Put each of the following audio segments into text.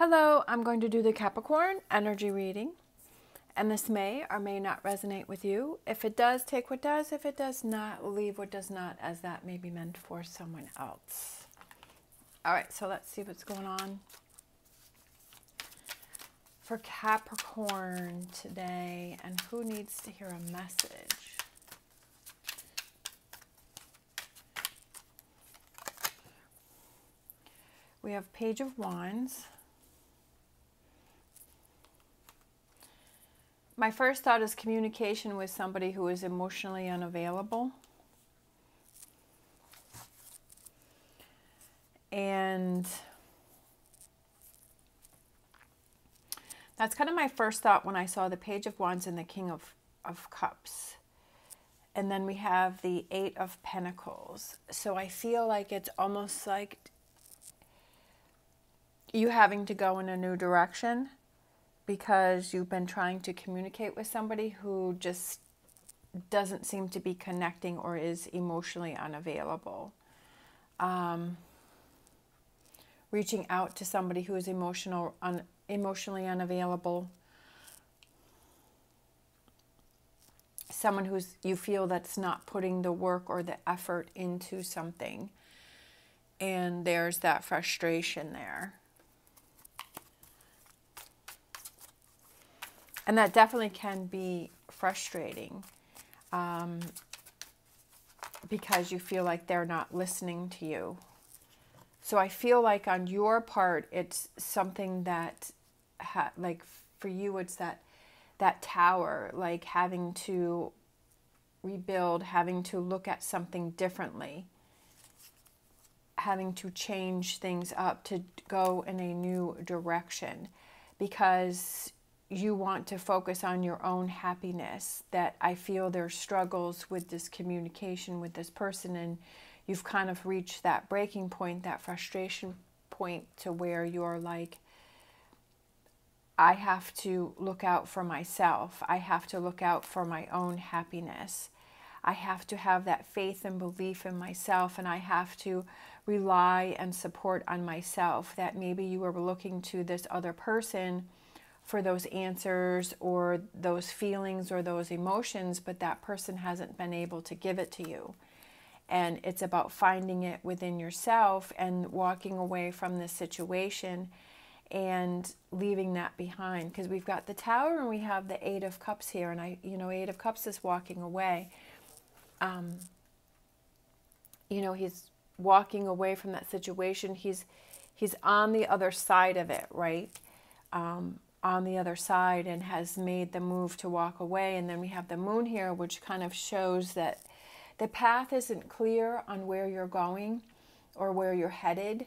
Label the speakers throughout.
Speaker 1: Hello, I'm going to do the Capricorn energy reading, and this may or may not resonate with you. If it does, take what does. If it does not, leave what does not, as that may be meant for someone else. All right, so let's see what's going on for Capricorn today, and who needs to hear a message. We have Page of Wands. My first thought is communication with somebody who is emotionally unavailable. And that's kind of my first thought when I saw the Page of Wands and the King of Cups. And then we have the Eight of Pentacles. So I feel like it's almost like you having to go in a new direction, because you've been trying to communicate with somebody who just doesn't seem to be connecting or is emotionally unavailable. Reaching out to somebody who is emotionally unavailable. Someone who's you feel that's not putting the work or the effort into something. And there's that frustration there. And that definitely can be frustrating because you feel like they're not listening to you. So I feel like on your part, it's something that, like for you, it's that tower, like having to rebuild, having to look at something differently, having to change things up to go in a new direction, because you want to focus on your own happiness. That I feel there's struggles with this communication with this person, and you've kind of reached that breaking point, that frustration point, to where you're like, I have to look out for myself. I have to look out for my own happiness. I have to have that faith and belief in myself, and I have to rely and support on myself. That maybe you were looking to this other person for those answers or those feelings or those emotions, but that person hasn't been able to give it to you. And it's about finding it within yourself and walking away from this situation and leaving that behind. Because we've got the Tower and we have the Eight of Cups here, and Eight of Cups is walking away. He's walking away from that situation. He's on the other side of it, right? On the other side, and has made the move to walk away. And then we have the Moon here, which kind of shows that the path isn't clear on where you're going or where you're headed,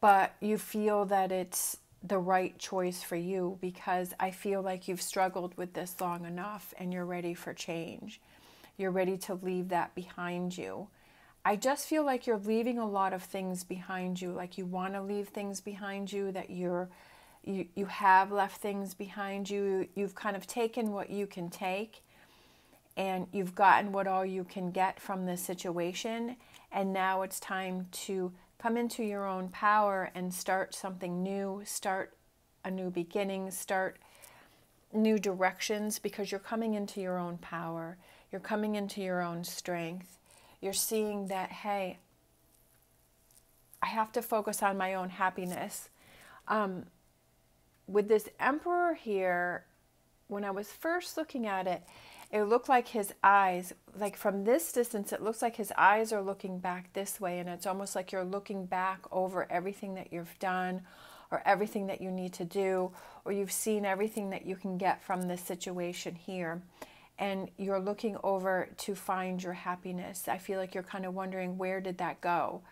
Speaker 1: but you feel that it's the right choice for you, because I feel like you've struggled with this long enough and you're ready for change. You're ready to leave that behind you. I just feel like you're leaving a lot of things behind you, like you want to leave things behind you, that you have left things behind you. You've kind of taken what you can take, and you've gotten what all you can get from this situation. And now it's time to come into your own power and start something new, start a new beginning, start new directions, because you're coming into your own power. You're coming into your own strength. You're seeing that, hey, I have to focus on my own happiness. With this Emperor here, when I was first looking at it, it looked like his eyes, like from this distance, it looks like his eyes are looking back this way, and it's almost like you're looking back over everything that you've done or everything that you need to do, or you've seen everything that you can get from this situation here, and you're looking over to find your happiness. I feel like you're kind of wondering, where did that go?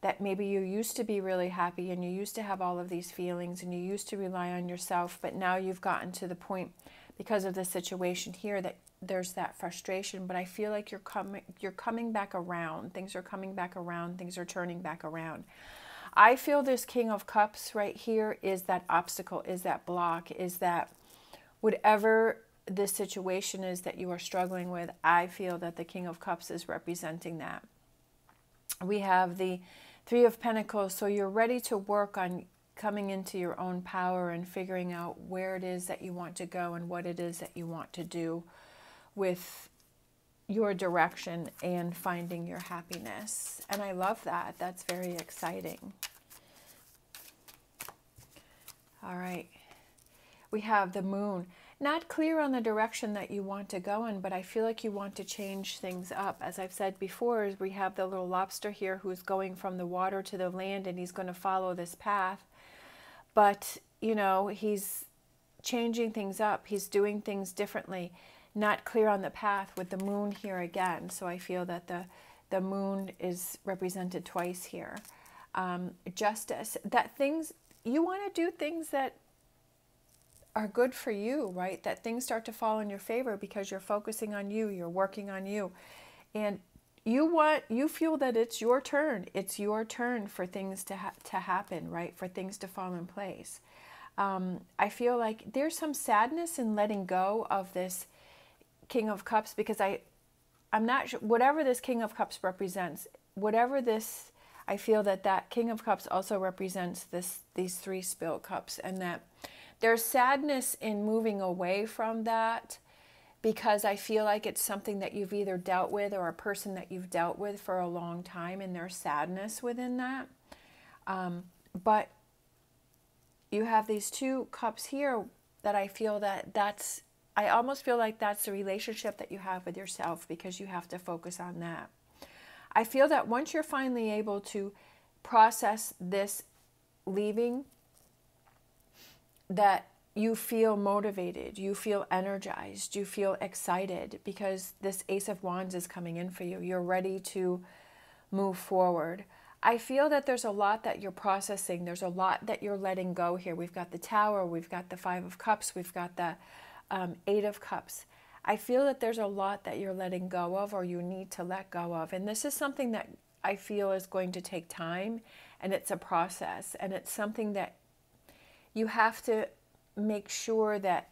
Speaker 1: That maybe you used to be really happy and you used to have all of these feelings and you used to rely on yourself, but now you've gotten to the point, because of the situation here, that there's that frustration. But I feel like you're coming back around. Things are coming back around. Things are turning back around. I feel this King of Cups right here is that obstacle, is that block, is that whatever this situation is that you are struggling with. I feel that the King of Cups is representing that. We have the Three of Pentacles, so you're ready to work on coming into your own power and figuring out where it is that you want to go and what it is that you want to do with your direction and finding your happiness. And I love that. That's very exciting. All right. We have the moon. Not clear on the direction that you want to go in, but I feel like you want to change things up. As I've said before, we have the little lobster here who's going from the water to the land, and he's going to follow this path. But, you know, he's changing things up. He's doing things differently. Not clear on the path with the moon here again. So I feel that the moon is represented twice here. Justice, that things, you want to do things that are good for you, right? That things start to fall in your favor because you're focusing on you, you're working on you. And you feel that it's your turn. It's your turn for things to happen, right? For things to fall in place. I feel like there's some sadness in letting go of this King of Cups, because I'm not sure, whatever this King of Cups represents, whatever this, I feel that King of Cups also represents these 3 spilled cups, and that there's sadness in moving away from that, because I feel like it's something that you've either dealt with or a person that you've dealt with for a long time, and there's sadness within that. But you have these 2 cups here that I feel I almost feel like that's the relationship that you have with yourself, because you have to focus on that. I feel that once you're finally able to process this leaving, that you feel motivated, you feel energized, you feel excited, because this Ace of Wands is coming in for you. You're ready to move forward. I feel that there's a lot that you're processing. There's a lot that you're letting go here. We've got the Tower, we've got the 5 of Cups, we've got the 8 of Cups. I feel that there's a lot that you're letting go of, or you need to let go of. And this is something that I feel is going to take time, and it's a process, and it's something that you have to make sure that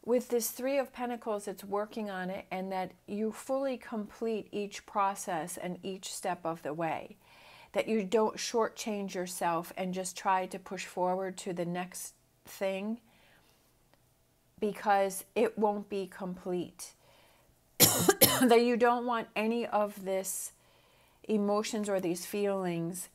Speaker 1: with this 3 of Pentacles, it's working on it, and that you fully complete each process and each step of the way. That you don't shortchange yourself and just try to push forward to the next thing, because it won't be complete. That you don't want any of this emotions or these feelings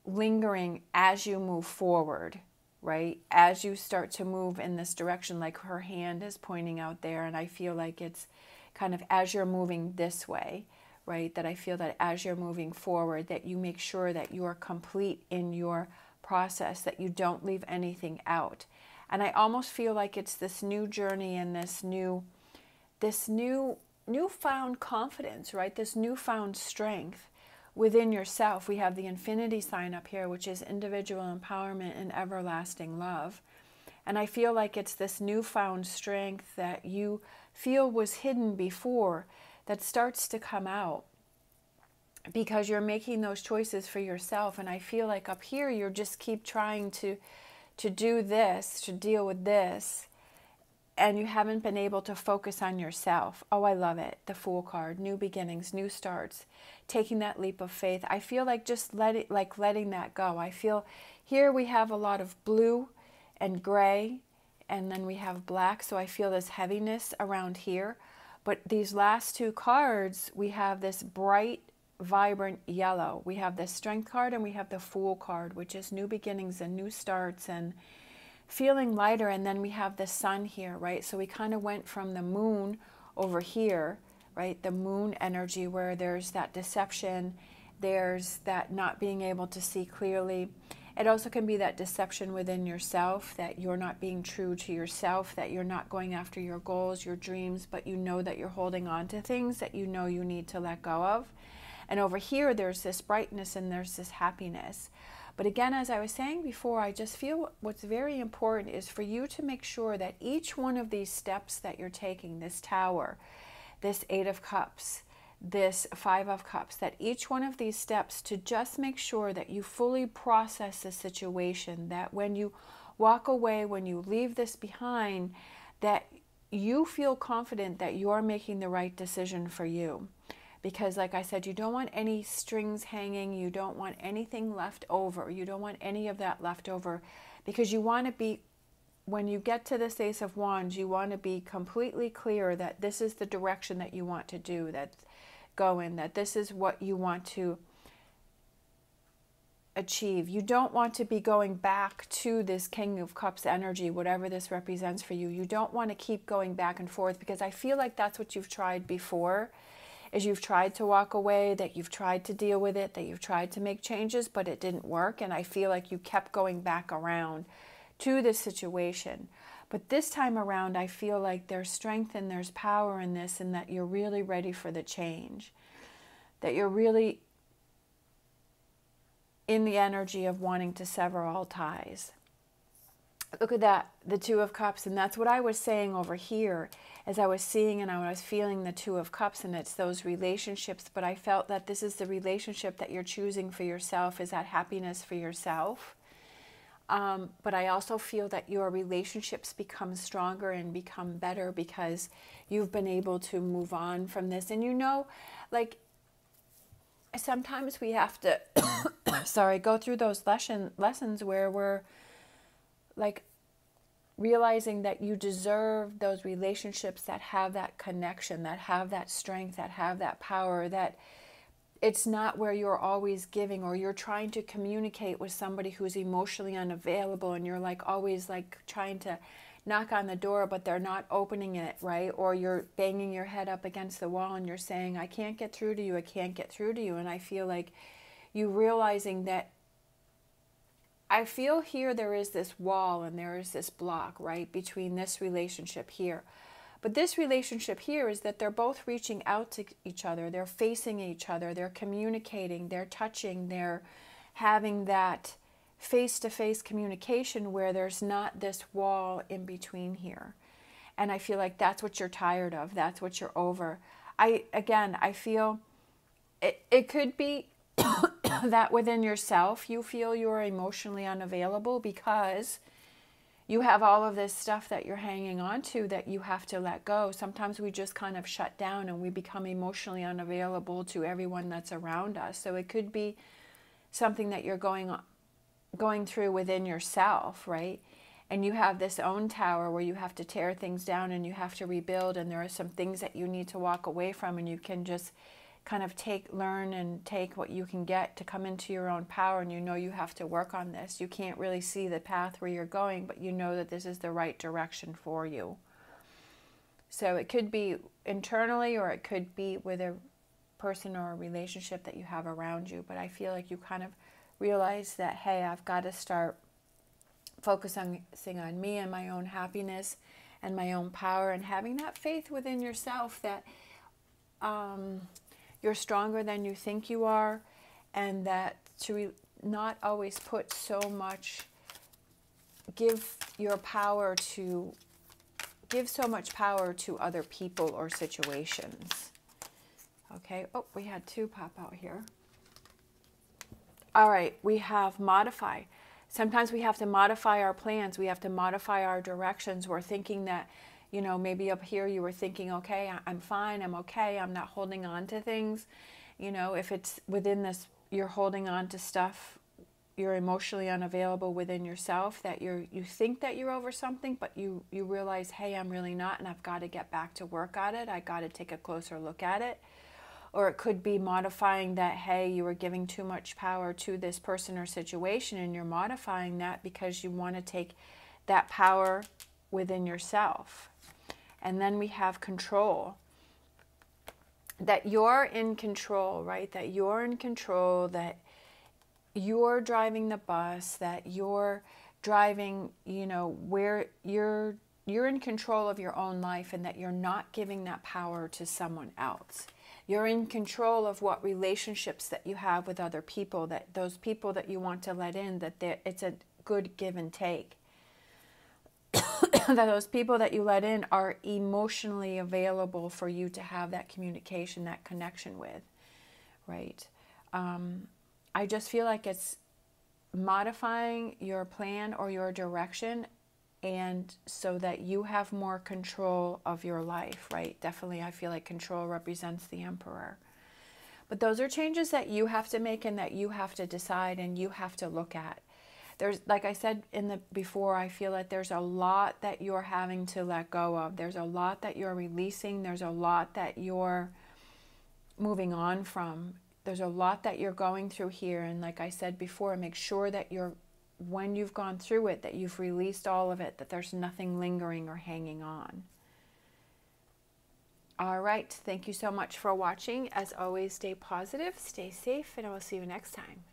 Speaker 1: lingering as you move forward, right? As you start to move in this direction, like her hand is pointing out there, and I feel like it's kind of as you're moving this way, right? That I feel that as you're moving forward, that you make sure that you're complete in your process, that you don't leave anything out. And I almost feel like it's this new journey and this newfound confidence, right? This newfound strength within yourself. We have the infinity sign up here, which is individual empowerment and everlasting love. And I feel like it's this newfound strength that you feel was hidden before that starts to come out, because you're making those choices for yourself. And I feel like up here, you just keep trying to do this, to deal with this, and you haven't been able to focus on yourself. Oh, I love it. The Fool card, new beginnings, new starts, taking that leap of faith. I feel like just letting that go. I feel here we have a lot of blue and gray, and then we have black. So I feel this heaviness around here. But these last 2 cards, we have this bright, vibrant yellow. We have the Strength card and we have the Fool card, which is new beginnings and new starts and feeling lighter. And then we have the Sun here, right? So we kind of went from the Moon over here, right? The Moon energy, where there's that deception, there's that not being able to see clearly. It also can be that deception within yourself, that you're not being true to yourself, that you're not going after your goals, your dreams, but you know that you're holding on to things that you know you need to let go of. And over here, there's this brightness and there's this happiness. But again, as I was saying before, I just feel what's very important is for you to make sure that each one of these steps that you're taking, this Tower, this 8 of Cups, this 5 of Cups, that each one of these steps, to just make sure that you fully process the situation, that when you walk away, when you leave this behind, that you feel confident that you're making the right decision for you. Because like I said, you don't want any strings hanging. You don't want anything left over. You don't want any of that left over, because you want to be, when you get to this Ace of Wands, you want to be completely clear that this is the direction that you want to do, go in, that this is what you want to achieve. You don't want to be going back to this King of Cups energy, whatever this represents for you. You don't want to keep going back and forth, because I feel like that's what you've tried before, is you've tried to walk away, that you've tried to deal with it, that you've tried to make changes, but it didn't work. And I feel like you kept going back around to this situation. But this time around, I feel like there's strength and there's power in this, and that you're really ready for the change, that you're really in the energy of wanting to sever all ties. Look at that, the Two of Cups, and that's what I was saying over here as I was seeing and I was feeling the Two of Cups, and it's those relationships. But I felt that this is the relationship that you're choosing for yourself, is that happiness for yourself. But I also feel that your relationships become stronger and become better because you've been able to move on from this. And you know, like, sometimes we have to go through those lessons where we're like realizing that you deserve those relationships that have that connection, that have that strength, that have that power, that it's not where you're always giving, or you're trying to communicate with somebody who's emotionally unavailable, and you're like always like trying to knock on the door, but they're not opening it, right? Or you're banging your head up against the wall and you're saying, I can't get through to you, I can't get through to you. And I feel like you realizing that, I feel here there is this wall and there is this block, right, between this relationship here. But this relationship here is that they're both reaching out to each other, they're facing each other, they're communicating, they're touching, they're having that face-to-face communication where there's not this wall in between here. And I feel like that's what you're tired of, that's what you're over. I feel it could be that within yourself you feel you're emotionally unavailable because you have all of this stuff that you're hanging on to that you have to let go. Sometimes we just kind of shut down and we become emotionally unavailable to everyone that's around us. So it could be something that you're going through within yourself, right? And you have this own tower where you have to tear things down and you have to rebuild, and there are some things that you need to walk away from, and you can just kind of learn and take what you can get to come into your own power. And you know you have to work on this. You can't really see the path where you're going, but you know that this is the right direction for you. So it could be internally, or it could be with a person or a relationship that you have around you. But I feel like you kind of realize that, hey, I've got to start focusing on me and my own happiness and my own power, and having that faith within yourself that you're stronger than you think you are, and that to not always put so much, give so much power to other people or situations. Okay, oh, we had two pop out here. All right, we have modify. Sometimes we have to modify our plans. We have to modify our directions. We're thinking that, you know, maybe up here you were thinking, okay, I'm fine, I'm okay, I'm not holding on to things. You know, if it's within this, you're holding on to stuff, you're emotionally unavailable within yourself, that you think that you're over something, but you realize, hey, I'm really not, and I've got to get back to work at it. I got to take a closer look at it. Or it could be modifying that, hey, you were giving too much power to this person or situation, and you're modifying that because you want to take that power within yourself. And then we have control. That you're in control, right? That you're in control, that you're driving the bus, that you're driving, you know, where you're in control of your own life, and that you're not giving that power to someone else. You're in control of what relationships that you have with other people, that those people that you want to let in, that it's a good give and take. That those people that you let in are emotionally available for you to have that communication, that connection with, right? I just feel like it's modifying your plan or your direction, and so that you have more control of your life, right? Definitely, I feel like control represents the Emperor. But those are changes that you have to make and that you have to decide and you have to look at. There's, like I said before, I feel that there's a lot that you're having to let go of. There's a lot that you're releasing. There's a lot that you're moving on from. There's a lot that you're going through here. And like I said before, make sure that when you've gone through it, that you've released all of it, that there's nothing lingering or hanging on. All right. Thank you so much for watching. As always, stay positive, stay safe, and I will see you next time.